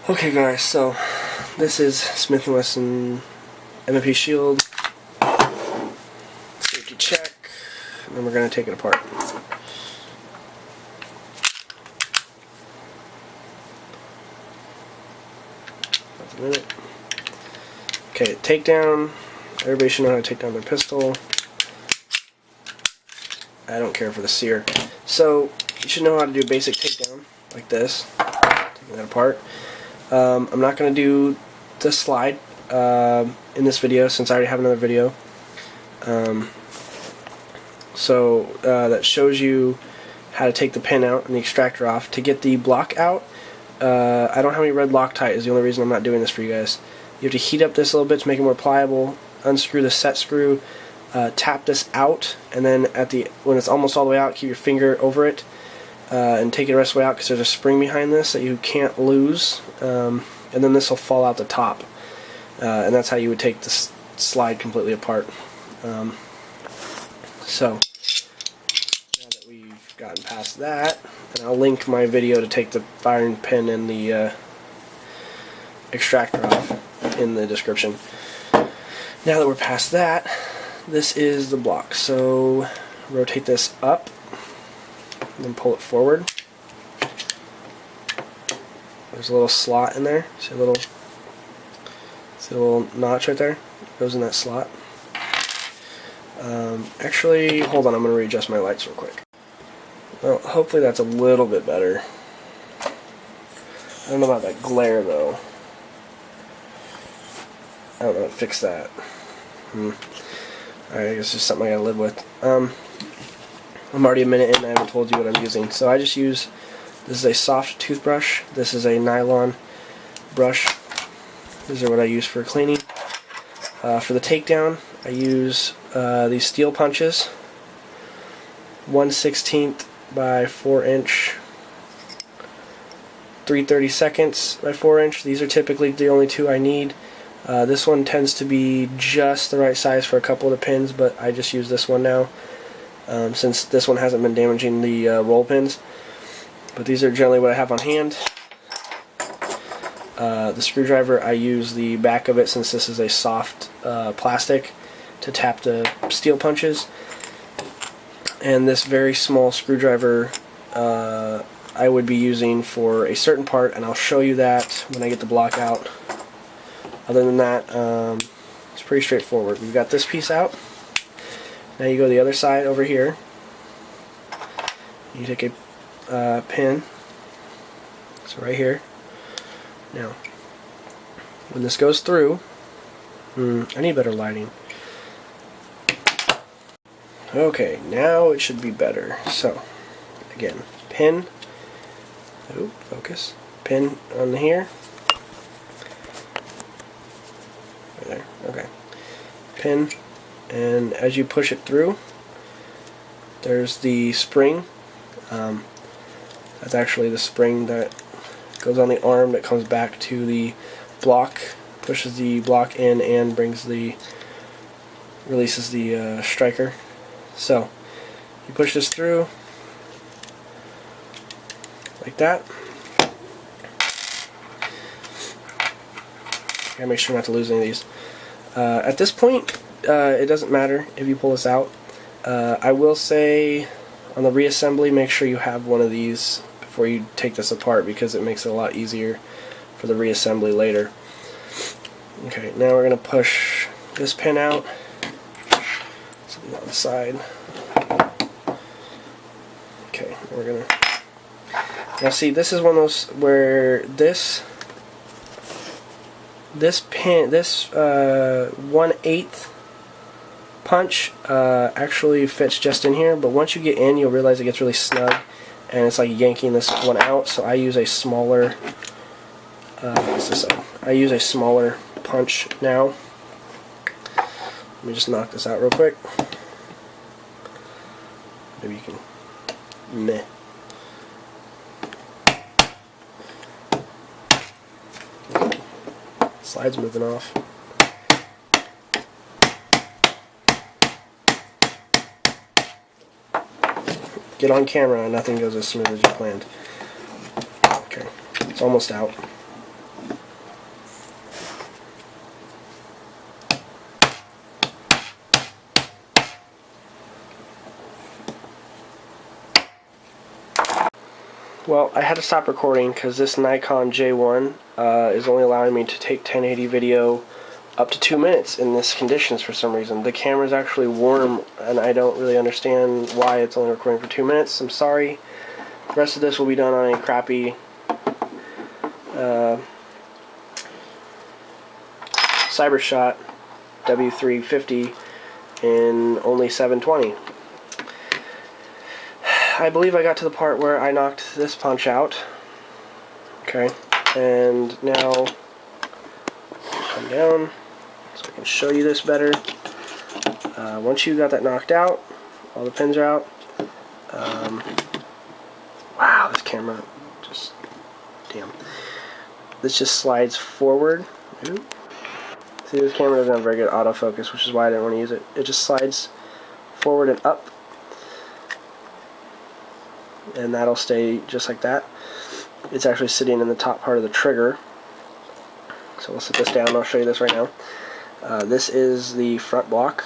Okay guys, so this is Smith & Wesson M&P SHIELD safety check, and then we're going to take it apart. That's a minute. Okay, takedown. Everybody should know how to take down their pistol. I don't care for the sear. So you should know how to do a basic takedown like this. Taking that apart. I'm not going to do the slide in this video since I already have another video. That shows you how to take the pin out and the extractor off. To get the block out, I don't have any red Loctite is the only reason I'm not doing this for you guys. You have to heat up this a little bit to make it more pliable, unscrew the set screw, tap this out, and then when it's almost all the way out, keep your finger over it and take it the rest of the way out because there's a spring behind this that you can't lose, and then this will fall out the top, and that's how you would take this slide completely apart. So now that we've gotten past that, and I'll link my video to take the firing pin and the extractor off in the description. Now that we're past that, this is the block. So rotate this up and then pull it forward. There's a little slot in there. See a little notch right there? It goes in that slot. Actually, hold on, I'm going to readjust my lights real quick. Well, hopefully that's a little bit better. I don't know about that glare though. I don't know how to fix that. Alright, I guess it's just something I gotta live with. I'm already a minute in and I haven't told you what I'm using. So I just use, this is a soft toothbrush, this is a nylon brush. These are what I use for cleaning. For the takedown, I use these steel punches, 1/16 by 4 inch, 3/32 by 4 inch. These are typically the only two I need. This one tends to be just the right size for a couple of the pins, but I just use this one now since this one hasn't been damaging the roll pins. But these are generally what I have on hand. The screwdriver, I use the back of it since this is a soft plastic to tap the steel punches. And this very small screwdriver I would be using for a certain part, and I'll show you that when I get the block out. Other than that, it's pretty straightforward. We've got this piece out. Now you go to the other side over here. You take a pin. So right here. Now, when this goes through, I need better lighting. Okay, now it should be better. So, again, pin. Oop, focus. Pin on here. Right there. Okay. Pin, and as you push it through, there's the spring. That's actually the spring that goes on the arm that comes back to the block, pushes the block in and releases the striker. So you push this through like that. Gotta make sure not to lose any of these. At this point, it doesn't matter if you pull this out. I will say on the reassembly, make sure you have one of these before you take this apart because it makes it a lot easier for the reassembly later. Okay, now we're going to push this pin out. Something on the side. Okay, we're going to... Now see, this is one of those where this pin, this 1/8 punch actually fits just in here, but once you get in, you'll realize it gets really snug, and it's like yanking this one out. So I use a smaller. I use a smaller punch now. Let me just knock this out real quick. Maybe you can. Meh. Slide's moving off. Get on camera and nothing goes as smooth as you planned. Okay, it's almost out. Well, I had to stop recording because this Nikon J1 is only allowing me to take 1080 video up to 2 minutes in this conditions for some reason. The camera's actually warm and I don't really understand why it's only recording for 2 minutes. I'm sorry. The rest of this will be done on a crappy CyberShot W350 in only 720. I believe I got to the part where I knocked this punch out. Okay, and now come down so I can show you this better. Once you got that knocked out, all the pins are out. Wow, this camera just, damn. This just slides forward. Oop. See, this camera doesn't have very good autofocus, which is why I didn't want to use it. It just slides forward and up, and that'll stay just like that. It's actually sitting in the top part of the trigger. So we'll set this down and I'll show you this right now. This is the front block.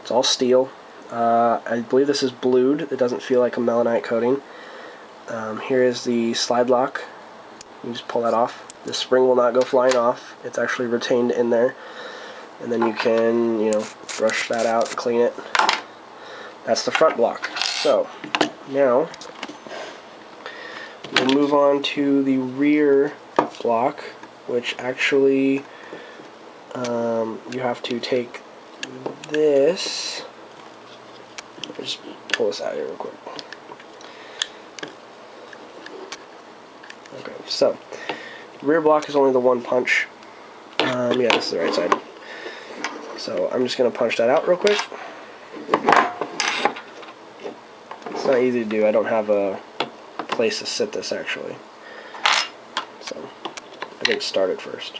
It's all steel. I believe this is blued. It doesn't feel like a melanite coating. Here is the slide lock. You just pull that off. The spring will not go flying off. It's actually retained in there. And then you can, you know, brush that out and clean it. That's the front block. So now we'll move on to the rear block, which actually you have to take this. Let me just pull this out here real quick. Okay, so rear block is only the one punch. Yeah, this is the right side. So I'm just going to punch that out real quick. It's not easy to do. I don't have a place to sit this actually. So I think start it first.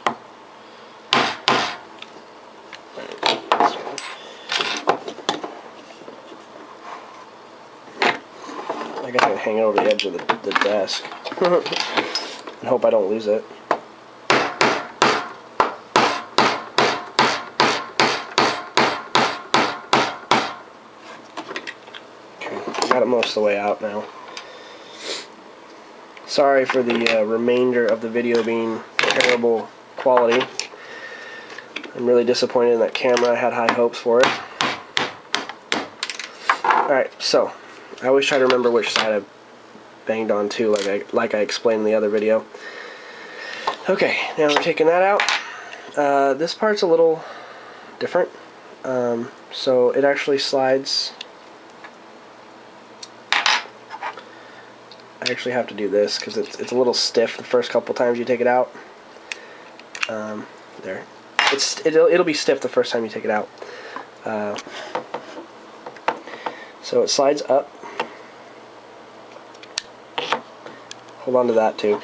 I guess I can hang it over the edge of the desk and hope I don't lose it. Okay, got it most of the way out now. Sorry for the remainder of the video being terrible quality. I'm really disappointed in that camera. I had high hopes for it. Alright, so I always try to remember which side I banged on to, like I explained in the other video. Okay, now we're taking that out. This part's a little different. So it actually slides. I actually have to do this because it's a little stiff the first couple times you take it out. There. It'll be stiff the first time you take it out. So it slides up. Hold on to that too.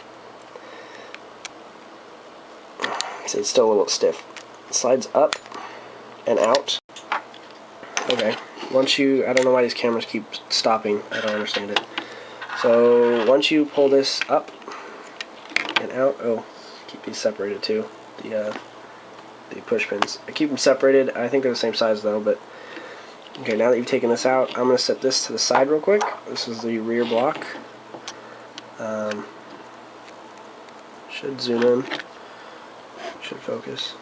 So it's still a little stiff. It slides up and out. Okay. Once you, I don't know why these cameras keep stopping. I don't understand it. So once you pull this up and out, oh, keep these separated too. The push pins. I keep them separated. I think they're the same size though, but okay, now that you've taken this out, I'm going to set this to the side real quick. This is the rear block. Should zoom in. Should focus.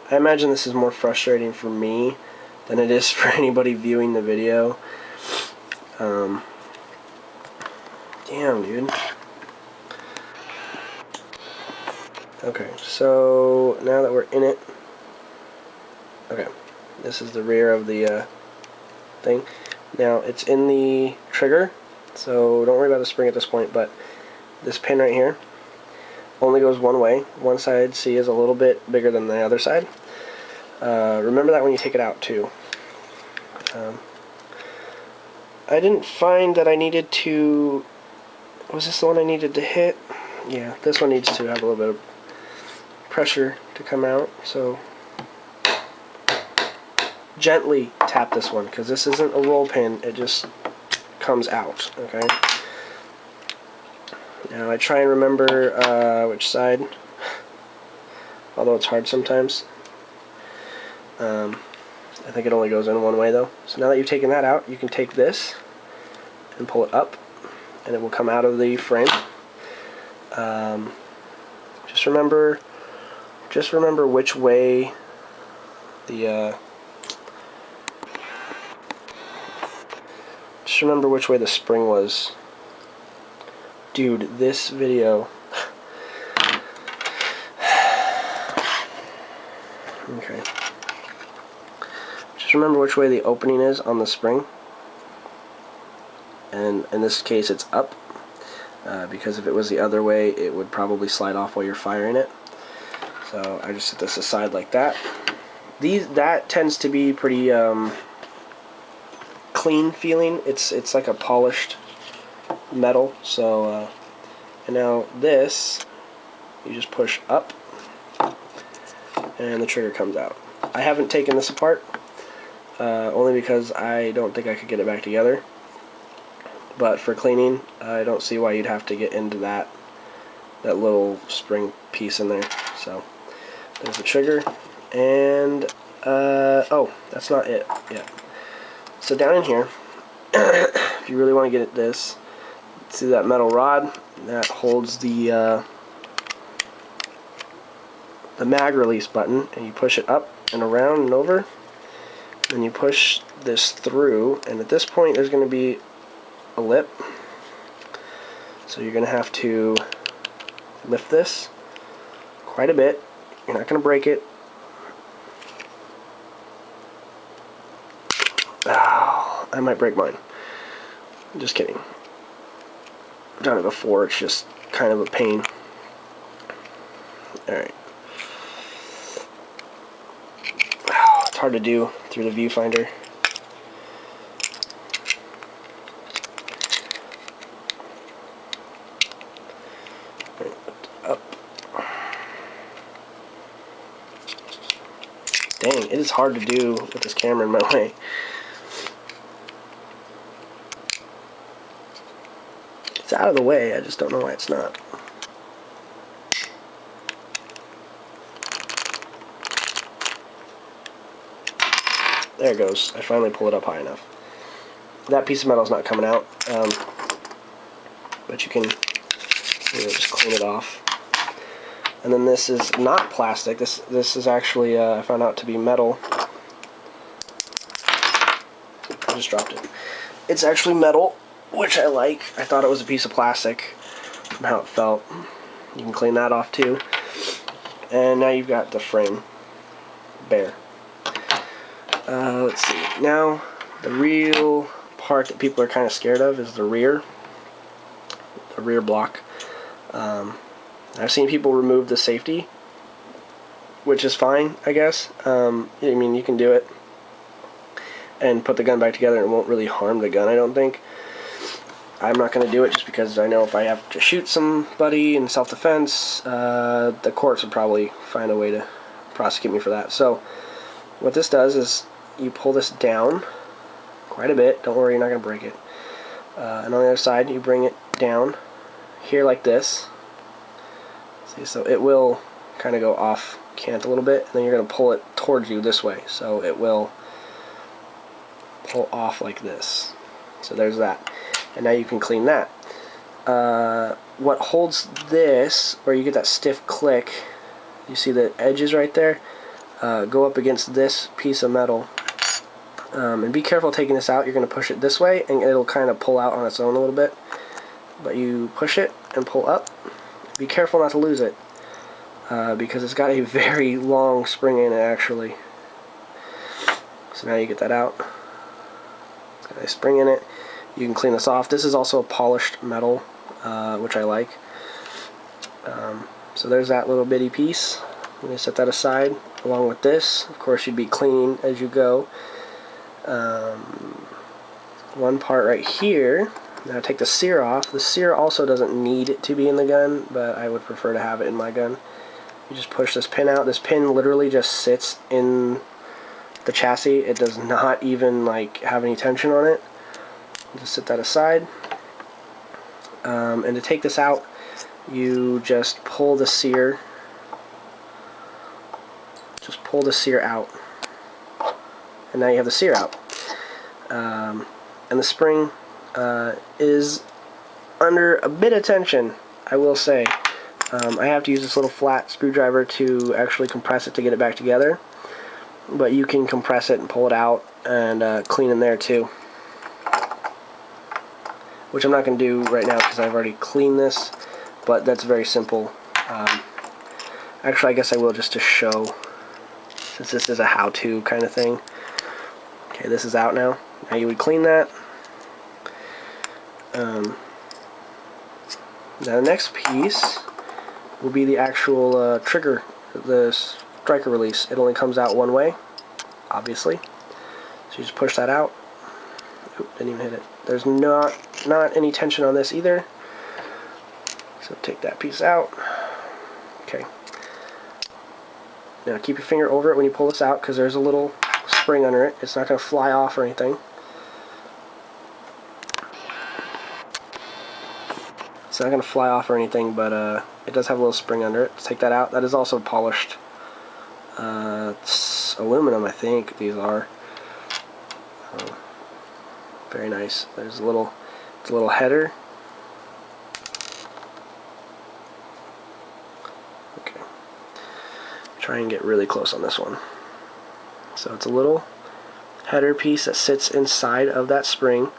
I imagine this is more frustrating for me than it is for anybody viewing the video. Damn, dude. Okay, so now that we're in it, okay, this is the rear of the thing. Now it's in the trigger, so don't worry about the spring at this point, but this pin right here only goes one way. One side, see, is a little bit bigger than the other side. Remember that when you take it out too. I didn't find that I needed to, was this the one I needed to hit? Yeah, this one needs to have a little bit of pressure to come out, so gently tap this one because this isn't a roll pin, it just comes out. Okay, now I try and remember which side, although it's hard sometimes. I think it only goes in one way though. So now that you've taken that out, you can take this and pull it up, and it will come out of the frame. Just remember which way the spring was. Dude, this video. Okay. Just remember which way the opening is on the spring. And in this case it's up, because if it was the other way it would probably slide off while you're firing it. So I just set this aside like that. That tends to be pretty clean feeling. It's like a polished metal. So and now this, you just push up and the trigger comes out. I haven't taken this apart, only because I don't think I could get it back together. But for cleaning, I don't see why you'd have to get into that little spring piece in there. So there's the trigger, and oh, that's not it yet. So down in here, if you really want to get at this, see that metal rod that holds the mag release button, and you push it up and around and over, and you push this through, and at this point there's going to be a lip, so you're going to have to lift this quite a bit. You're not going to break it. Oh, I might break mine. Just kidding. I've done it before, it's just kind of a pain. Alright. Oh, it's hard to do through the viewfinder. Up. Dang, it is hard to do with this camera in my way. It's out of the way, I just don't know why it's not. There it goes. I finally pulled it up high enough. That piece of metal is not coming out, but you can just clean it off. And then this is not plastic. This is actually I found out to be metal. I just dropped it. It's actually metal, which I like. I thought it was a piece of plastic from how it felt. You can clean that off too. And now you've got the frame bare. Let's see. Now the real part that people are kind of scared of is the rear block. I've seen people remove the safety, which is fine, I guess. I mean, you can do it and put the gun back together and it won't really harm the gun, I don't think. I'm not going to do it just because I know if I have to shoot somebody in self-defense, the courts would probably find a way to prosecute me for that. So what this does is you pull this down quite a bit. Don't worry, you're not going to break it. And on the other side, you bring it down here like this. See, so it will kind of go off cant a little bit, and then you're going to pull it towards you this way. So it will pull off like this. So there's that. And now you can clean that. What holds this, where you get that stiff click, you see the edges right there, go up against this piece of metal. And be careful taking this out. You're going to push it this way and it'll kind of pull out on its own a little bit. But you push it and pull up. Be careful not to lose it, because it's got a very long spring in it actually. So now you get that out. It's got a spring in it. You can clean this off. This is also a polished metal, which I like. So there's that little bitty piece. I'm going to set that aside along with this. Of course, you'd be cleaning as you go. One part right here. Now take the sear off. The sear also doesn't need it to be in the gun, but I would prefer to have it in my gun. You just push this pin out. This pin literally just sits in the chassis. It does not even like have any tension on it. Just set that aside. And to take this out, you just pull the sear. Just pull the sear out. and now you have the sear out. And the spring is under a bit of tension, I will say. I have to use this little flat screwdriver to actually compress it to get it back together, but you can compress it and pull it out and clean in there too, which I'm not going to do right now because I've already cleaned this, but that's very simple. Actually, I guess I will just to show, since this is a how-to kind of thing. Okay, this is out now. Now you would clean that. Now the next piece will be the actual trigger, the striker release. It only comes out one way, obviously. So you just push that out. Oop, didn't even hit it. There's not any tension on this either. So take that piece out. Okay. Now keep your finger over it when you pull this out, because there's a little spring under it. It's not going to fly off or anything. It's not going to fly off or anything, but it does have a little spring under it. Let's take that out. That is also polished. It's aluminum, I think these are. Very nice. There's a little header. Okay. Try and get really close on this one. So it's a little header piece that sits inside of that spring,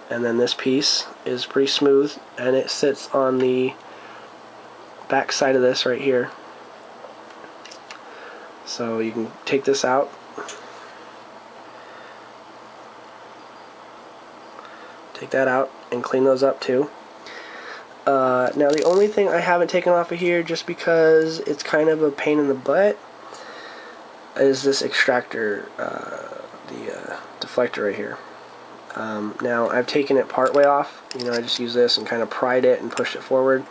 and then this piece is pretty smooth, and it sits on the back side of this right here. So you can take this out, take that out, and clean those up too. Now the only thing I haven't taken off of here, just because it's kind of a pain in the butt, is this extractor, the deflector right here. Now I've taken it part way off. You know, I just use this and kind of pried it and pushed it forward.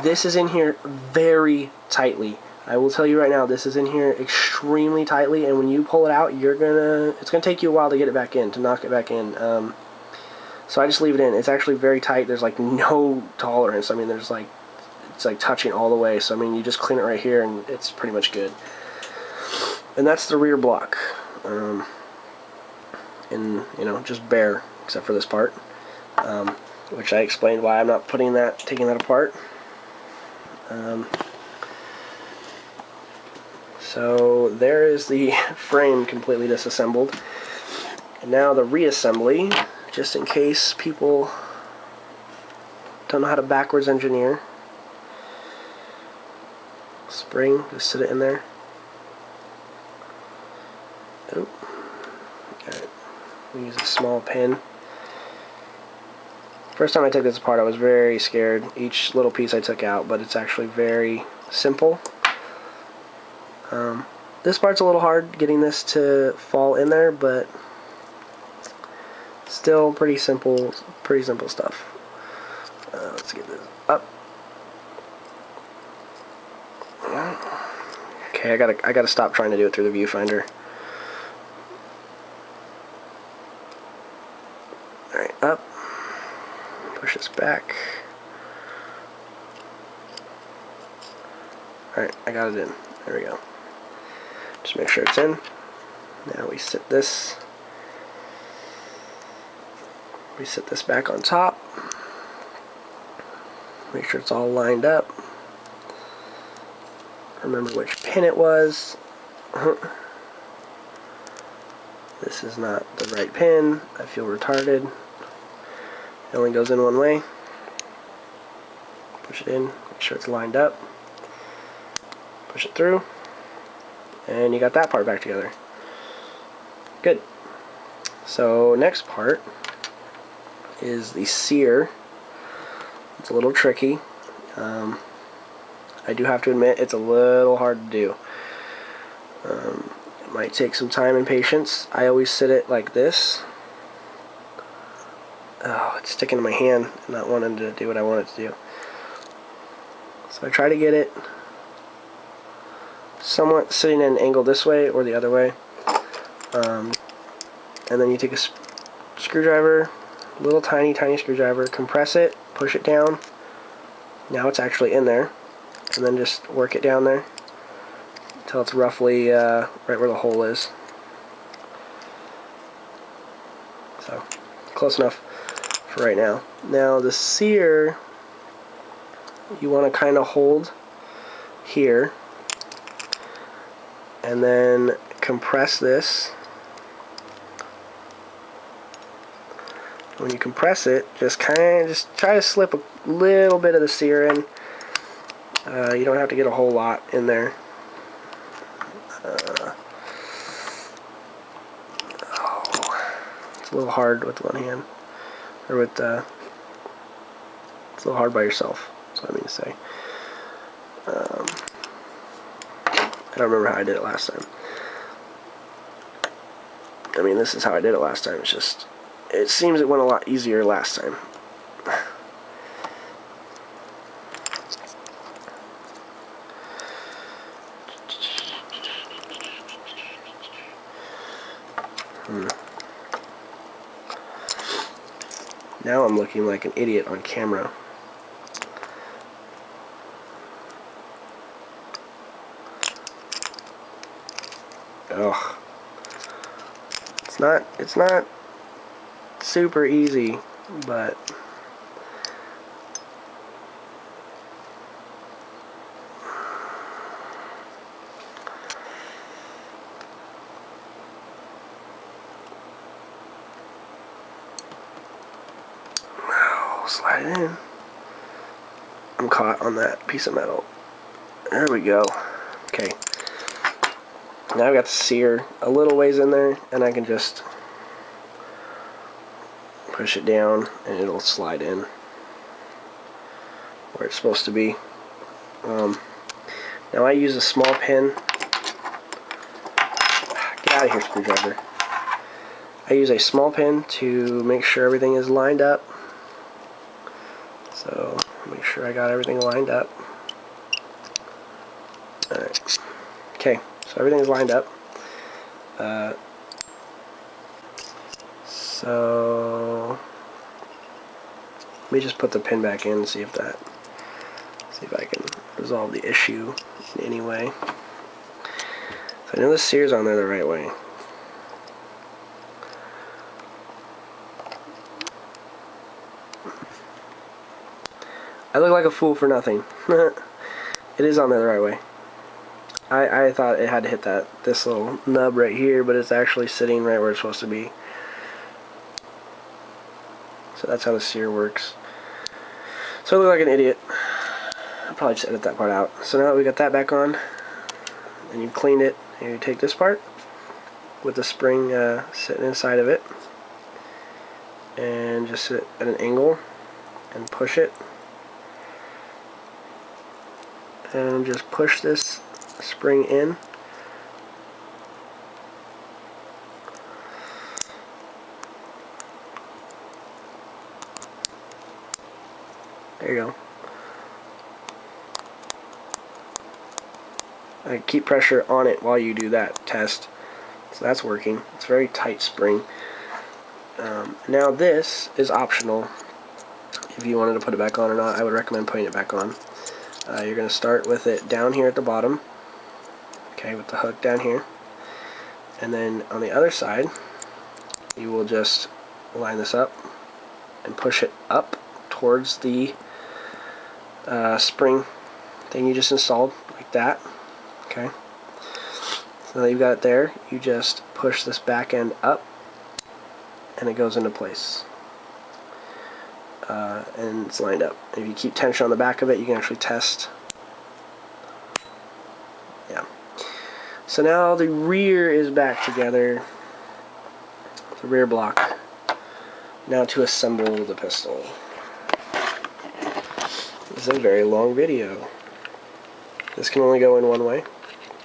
This is in here very tightly. I will tell you right now, this is in here extremely tightly, and when you pull it out, it's gonna take you a while to get it back in, to knock it back in. So I just leave it in. It's actually very tight. There's like no tolerance. I mean, it's like touching all the way. So I mean, you just clean it right here, and it's pretty much good. And that's the rear block. And you know, just bare, except for this part, which I explained why I'm not taking that apart. So there is the frame completely disassembled. And now the reassembly, just in case people don't know how to backwards engineer. Spring, just sit it in there. Oh, got it. We use a small pin. First time I took this apart, I was very scared. Each little piece I took out, but it's actually very simple. This part's a little hard, getting this to fall in there, but still pretty simple stuff. Let's get this up. Okay, I gotta stop trying to do it through the viewfinder. All right, up. Push this back. All right, I got it in. There we go. Just make sure it's in. Now we sit this back on top. Make sure it's all lined up. Remember which pin it was. This is not the right pin. I feel retarded. It only goes in one way. Push it in, make sure it's lined up. Push it through. And you got that part back together. Good. So next part is the sear. It's a little tricky. I do have to admit it's a little hard to do. It might take some time and patience. I always sit it like this. Oh, it's sticking to my hand and not wanting to do what I want it to do. So I try to get it somewhat sitting at an angle this way or the other way. And then you take a screwdriver, little tiny screwdriver, compress it, push it down. Now it's actually in there. And then just work it down there until it's roughly right where the hole is. So close enough for right now. Now the sear, you want to kind of hold here and then compress this. When you compress it, just try to slip a little bit of the sear in. You don't have to get a whole lot in there. It's a little hard with one hand, or with it's a little hard by yourself. That's what I mean to say. I don't remember how I did it last time. I mean, this is how I did it last time. It's just, it seems it went a lot easier last time. Now I'm looking like an idiot on camera. Ugh. It's not super easy, but slide it in. I'm caught on that piece of metal. There we go. Okay. Now I've got the sear a little ways in there, and I can just push it down and it'll slide in where it's supposed to be. Now I use a small pin. Get out of here, screwdriver. I use a small pin to make sure everything is lined up. So make sure I got everything lined up. Alright. Okay, so everything's lined up. So let me just put the pin back in and see if I can resolve the issue in any way. So I know the sear's on there the right way. I look like a fool for nothing. It is on there the right way. I thought it had to hit this little nub right here, but it's actually sitting right where it's supposed to be. So that's how the sear works. So I look like an idiot. I'll probably just edit that part out. So now that we got that back on, and you've cleaned it, and you take this part with the spring sitting inside of it, and just sit at an angle and push it. And just push this spring in. There you go. And keep pressure on it while you do that test. So that's working. It's a very tight spring. Now this is optional. If you wanted to put it back on or not, I would recommend putting it back on. You're going to start with it down here at the bottom, okay, with the hook down here, and then on the other side you will just line this up and push it up towards the spring thing you just installed, like that. Okay, so now you've got it there, you just push this back end up and it goes into place. And it's lined up. If you keep tension on the back of it, you can actually test. Yeah. So now the rear is back together. The rear block. Now to assemble the pistol. This is a very long video. This can only go in one way.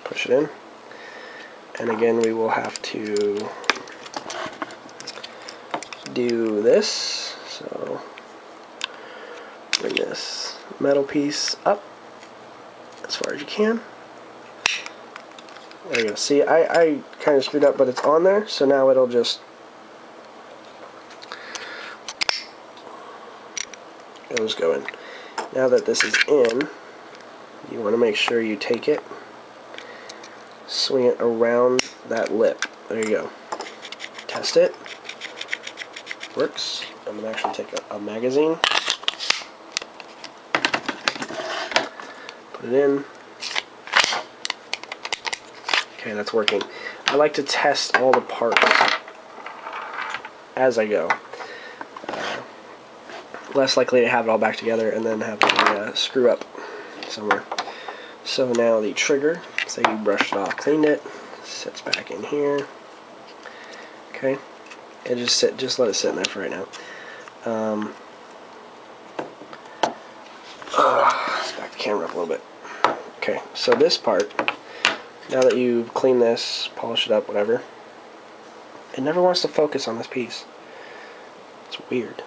Push it in. And again, we will have to do this. So bring this metal piece up as far as you can. There you go. See, I kind of screwed up, but it's on there, so now it'll just go in. Now that this is in, you want to make sure you take it, swing it around that lip. There you go. Test it. works. I'm going to actually take a magazine, put it in. Okay, that's working. I like to test all the parts as I go. Less likely to have it all back together and then have to screw up somewhere. So now the trigger, say you brushed it off, cleaned it, sits back in here. Okay, and just let it sit in there for right now. Let's back the camera up a little bit. Okay, so this part, now that you've cleaned this, polished it up, whatever, it never wants to focus on this piece. It's weird.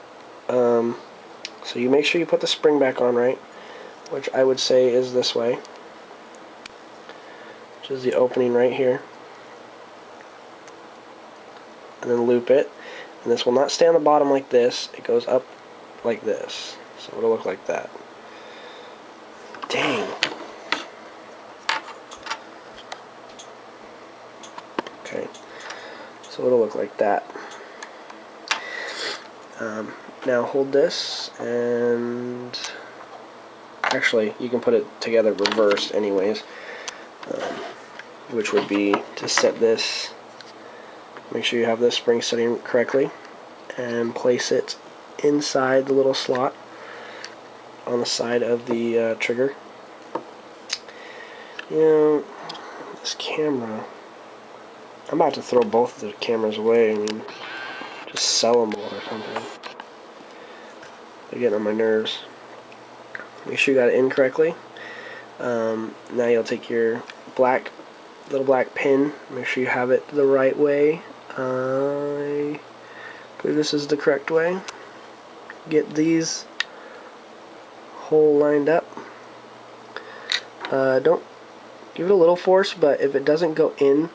So you make sure you put the spring back on right, which I would say is this way, which is the opening right here, and then loop it, and this will not stay on the bottom like this, it goes up like this, so it'll look like that. Dang. Okay, so it'll look like that. Now hold this, and actually you can put it together reversed anyways, which would be to set this, make sure you have this spring setting correctly, and place it inside the little slot on the side of the trigger. You know, this camera, I'm about to throw both of the cameras away. I mean, just sell them all or something. They're getting on my nerves. Make sure you got it in correctly. Now you'll take your little black pin, make sure you have it the right way. I believe this is the correct way. Get these hole lined up. Don't give it a little force, but if it doesn't go in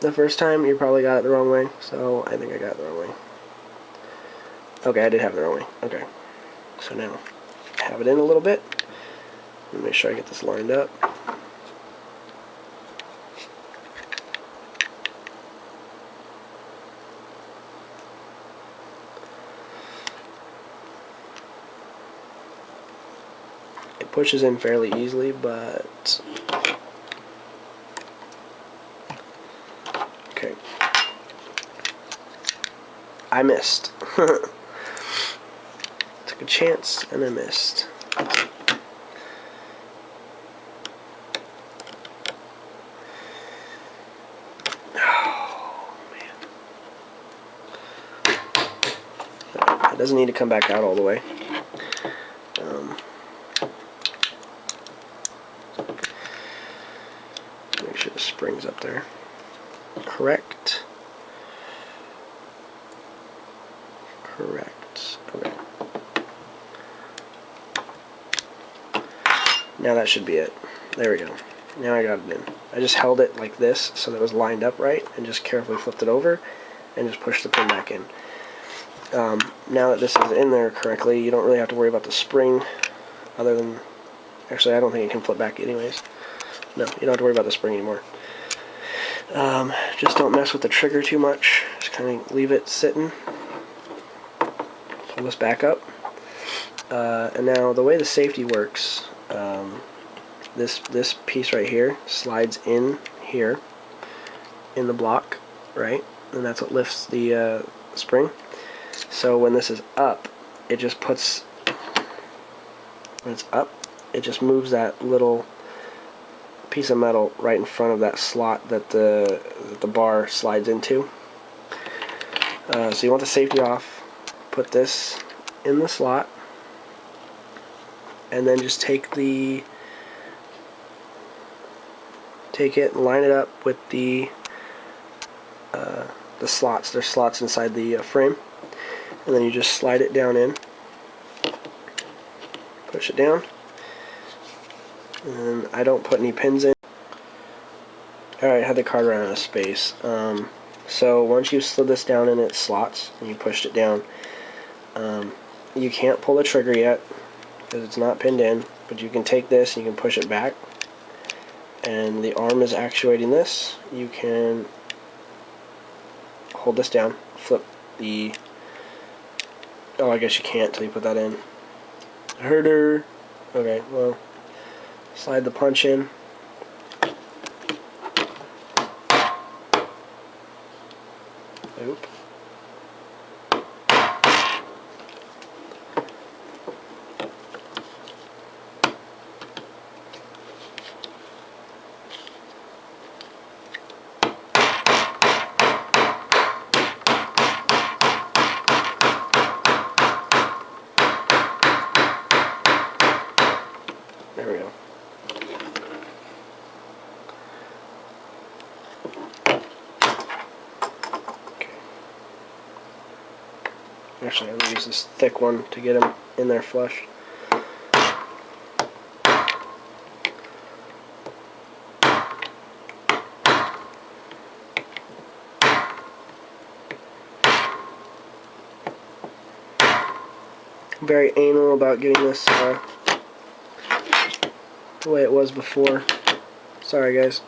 the first time, you probably got it the wrong way. So I think I got it the wrong way. Okay, I did have it the wrong way. Okay, so now have it in a little bit. Let me make sure I get this lined up. It pushes in fairly easily, but okay. I missed. Took a chance and I missed. Oh man. It doesn't need to come back out all the way. Make sure the spring's up there. Correct. Correct. Okay. Now that should be it. There we go. Now I got it in. I just held it like this so that it was lined up right and just carefully flipped it over and just pushed the pin back in. Now that this is in there correctly, you don't really have to worry about the spring, other than, actually I don't think it can flip back anyways. No, you don't have to worry about the spring anymore. Just don't mess with the trigger too much. Just kind of leave it sitting. Pull this back up. And now the way the safety works, this piece right here slides in here in the block, right? And that's what lifts the spring. So when this is up, it just puts, when it's up, it just moves that little piece of metal right in front of that slot that the bar slides into. So you want the safety off, put this in the slot, and then just take it and line it up with the slots. There's slots inside the frame, and then you just slide it down in, push it down, and I don't put any pins in. Alright, I had the card run out of space. So once you slid this down in its slots and you pushed it down, you can't pull the trigger yet because it's not pinned in, but you can take this and you can push it back, and the arm is actuating this. You can hold this down, flip the, oh, I guess you can't till you put that in. Herder. Okay, well, slide the punch in. Oop. There we go. Okay. Actually, I'm going to use this thick one to get them in there flush. I'm very anal about getting this the way it was before. Sorry, guys.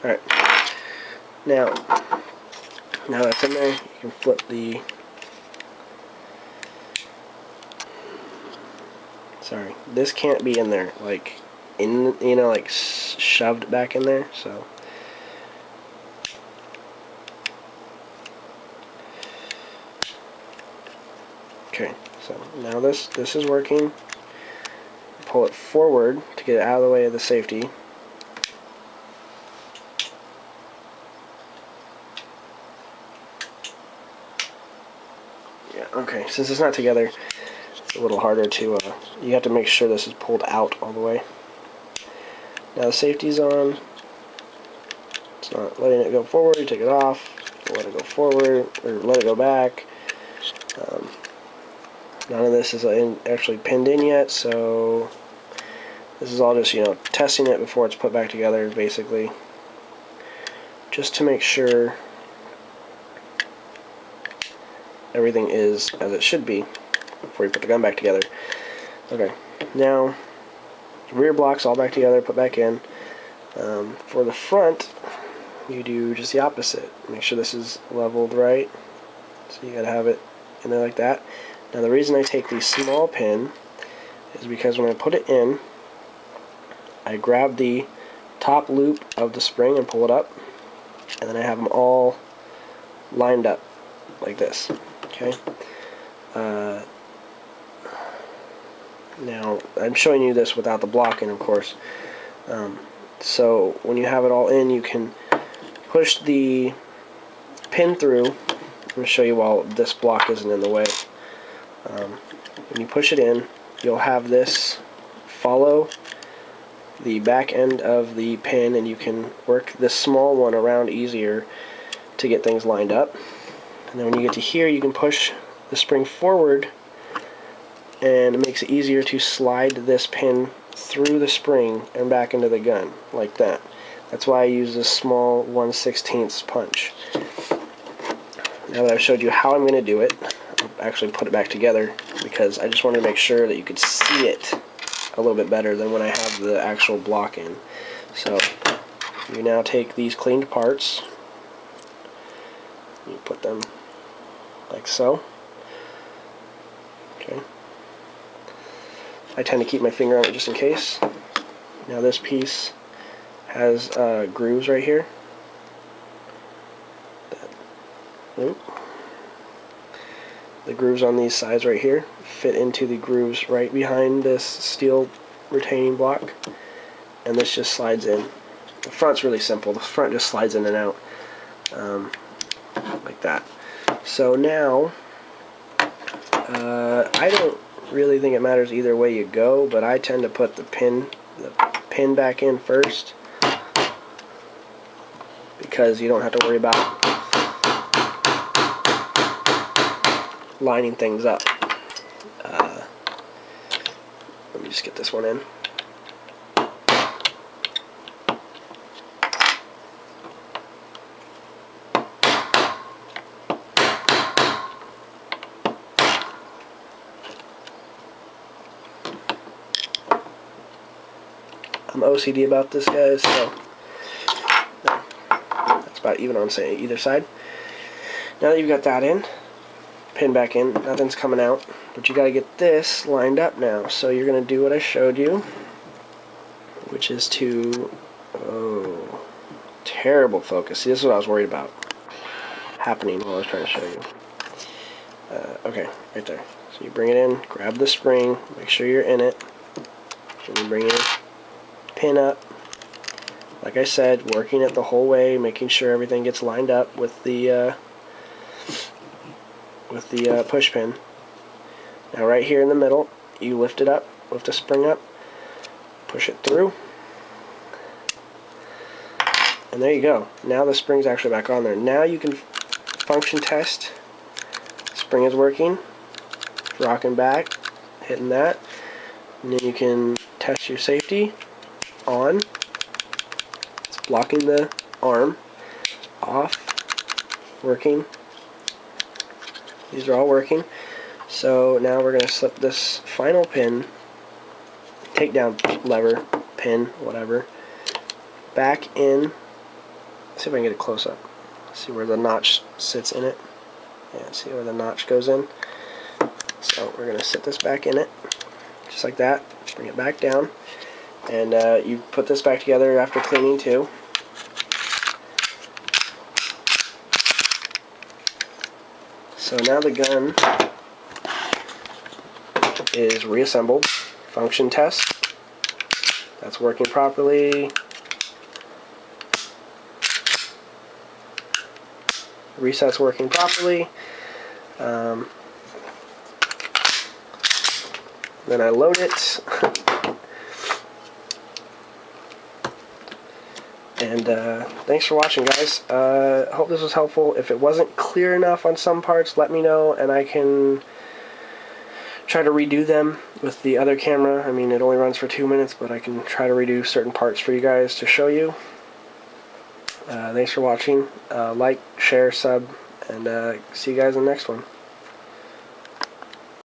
Alright. Now that's in there, you can flip the... Sorry, this can't be in there, like, like shoved back in there, so... Okay, so now this is working. Pull it forward to get it out of the way of the safety. Yeah, okay, since it's not together, it's a little harder to, you have to make sure this is pulled out all the way. Now the safety's on. It's not letting it go forward, you take it off, let it go forward, or let it go back. None of this is actually pinned in yet, so this is all just, testing it before it's put back together, basically. Just to make sure everything is as it should be before you put the gun back together. Okay, now rear blocks all back together, put back in. For the front, you do just the opposite. Make sure this is leveled right. So you gotta have it in there like that. Now the reason I take the small pin is because when I put it in, I grab the top loop of the spring and pull it up, and then I have them all lined up like this. Okay. Now I'm showing you this without the block in, of course. So when you have it all in, you can push the pin through. I'm going to show you while this block isn't in the way. When you push it in, you'll have this follow the back end of the pin, and you can work this small one around easier to get things lined up. And then when you get to here, you can push the spring forward, and it makes it easier to slide this pin through the spring and back into the gun, like that. That's why I use this small 1/16 punch. Now that I've showed you how I'm going to do it, I'll actually put it back together because I just wanted to make sure that you could see it a little bit better than when I have the actual block in. So you now take these cleaned parts, you put them like so. Okay. I tend to keep my finger on it just in case. Now this piece has grooves right here. The grooves on these sides right here fit into the grooves right behind this steel retaining block, and this just slides in. The front's really simple. The front just slides in and out like that. So now I don't really think it matters either way you go, but I tend to put the pin back in first because you don't have to worry about lining things up. Let me just get this one in. I'm OCD about this, guys, so that's about even on say either side. Now that you've got that in, pin back in, nothing's coming out, but you got to get this lined up now. So you're going to do what I showed you, which is to, oh, terrible focus. See, this is what I was worried about happening while I was trying to show you. Okay, right there. So you bring it in, grab the spring, make sure you're in it, and you bring your pin up. Like I said, working it the whole way, making sure everything gets lined up with the push pin. Now right here in the middle, you lift it up, lift the spring up, push it through, and there you go. Now the spring's actually back on there. Now you can function test. Spring is working, rocking back, hitting that, and then you can test your safety on. It's blocking the arm, off, working. These are all working. So now we're going to slip this final pin, takedown lever, pin, whatever, back in. Let's see if I can get a close up. See where the notch sits in it. Yeah, see where the notch goes in. So we're going to sit this back in it, just like that. Bring it back down. And you put this back together after cleaning too. So now the gun is reassembled. Function test. That's working properly. Reset's working properly. Then I load it. And thanks for watching, guys. Hope this was helpful. If it wasn't clear enough on some parts, let me know, and I can try to redo them with the other camera. I mean, it only runs for 2 minutes, but I can try to redo certain parts for you guys to show you. Thanks for watching. Like, share, sub, and see you guys in the next one.